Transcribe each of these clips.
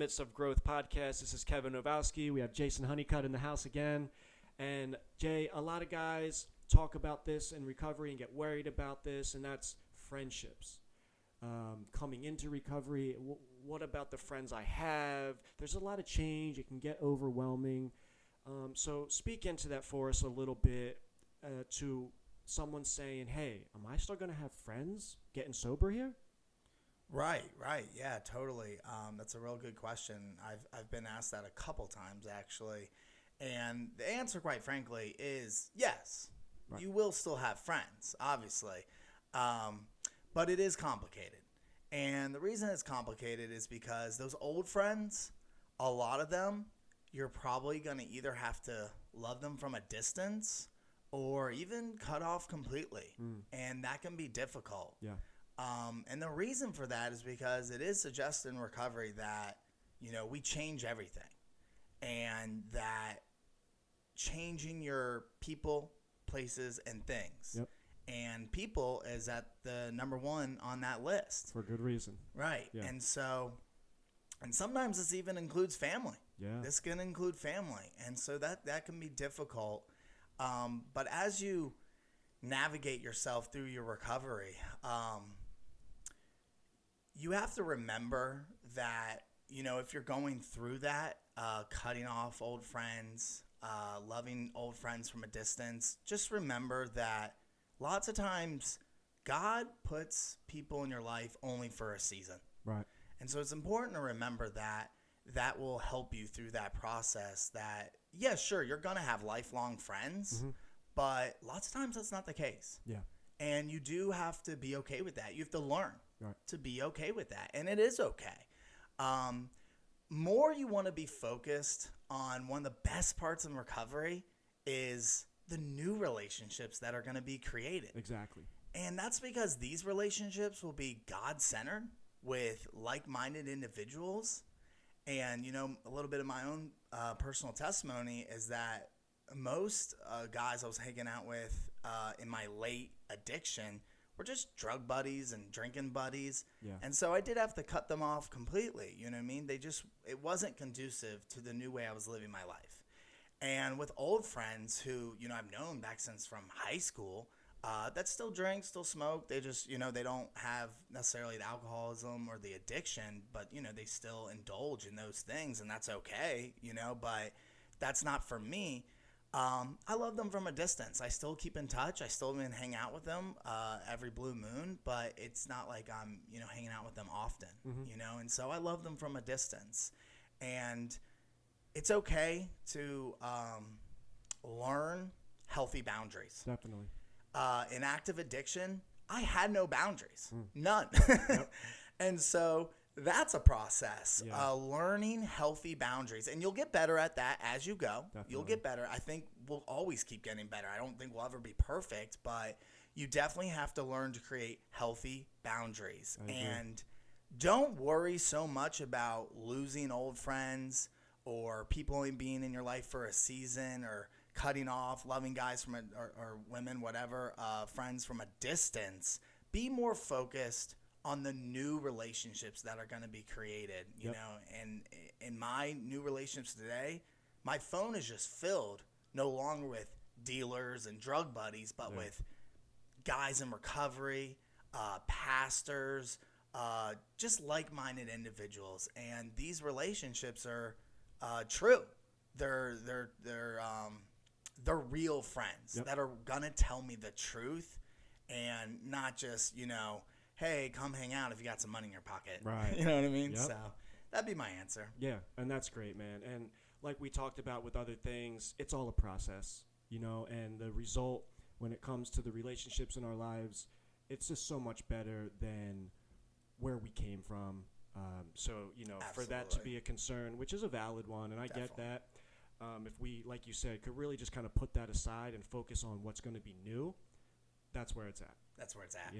Midst of Growth podcast. This is Kevin Nowowski. We have Jason Honeycutt in the house again. And Jay, a lot of guys talk about this in recovery and get worried about this, and that's friendships. Coming into recovery, what about the friends I have? There's a lot of change. It can get overwhelming. So speak into that for us a little bit to someone saying, hey, am I still going to have friends getting sober here? Right. Yeah, totally. That's a real good question. I've been asked that a couple times, actually. And the answer, quite frankly, is yes. Right. You will still have friends, obviously. But it is complicated. And the reason it's complicated is because those old friends, a lot of them, you're probably going to either have to love them from a distance or even cut off completely. And that can be difficult. Yeah. And the reason for that is because it is suggested in recovery that, we change everything. And that changing your people, places, and things. Yep. And people is at the number one on that list. For good reason. Right. Yeah. And sometimes this even includes family. Yeah. This can include family. And so that can be difficult. But as you navigate yourself through your recovery, you have to remember that, if you're going through that, cutting off old friends, loving old friends from a distance, just remember that lots of times God puts people in your life only for a season. Right. And so it's important to remember that will help you through that process that, yeah, sure, you're going to have lifelong friends, but lots of times that's not the case. Yeah. And you do have to be okay with that. You have to learn to be okay with that. And it is okay. More you want to be focused on one of the best parts in recovery is the new relationships that are going to be created. Exactly. And that's because these relationships will be God-centered with like-minded individuals. And, a little bit of my own personal testimony is that most guys I was hanging out with in my late addiction were just drug buddies and drinking buddies. Yeah. And so I did have to cut them off completely. You know what I mean? It wasn't conducive to the new way I was living my life. And with old friends who, I've known back since from high school, that still drink, still smoke. They just, they don't have necessarily the alcoholism or the addiction, but, they still indulge in those things, and that's okay, but that's not for me. I love them from a distance. I still keep in touch. I still even hang out with them every blue moon, but it's not like I'm, hanging out with them often, and so I love them from a distance. And it's okay to learn healthy boundaries. Definitely. In active addiction, I had no boundaries. None. Yep. And so that's a process, learning healthy boundaries. And you'll get better at that as you go. Definitely. You'll get better. I think we'll always keep getting better. I don't think we'll ever be perfect, but you definitely have to learn to create healthy boundaries. And don't worry so much about losing old friends or people only being in your life for a season or cutting off, loving guys from or women, whatever, friends from a distance. Be more focused on the new relationships that are going to be created, you know. And in my new relationships today, my phone is just filled no longer with dealers and drug buddies, but with guys in recovery, pastors, just like-minded individuals. And these relationships are true. They're real friends that are gonna tell me the truth, and not just hey, come hang out if you got some money in your pocket. Right. You know what I mean? Yep. So that'd be my answer. Yeah, and that's great, man. And like we talked about with other things, it's all a process, and the result when it comes to the relationships in our lives, it's just so much better than where we came from. So, for that to be a concern, which is a valid one, and I get that. If we, like you said, could really just kind of put that aside and focus on what's going to be new, that's where it's at. That's where it's at.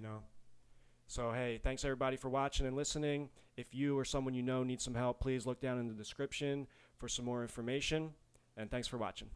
So, hey, thanks everybody for watching and listening. If you or someone you know needs some help, please look down in the description for some more information. And thanks for watching.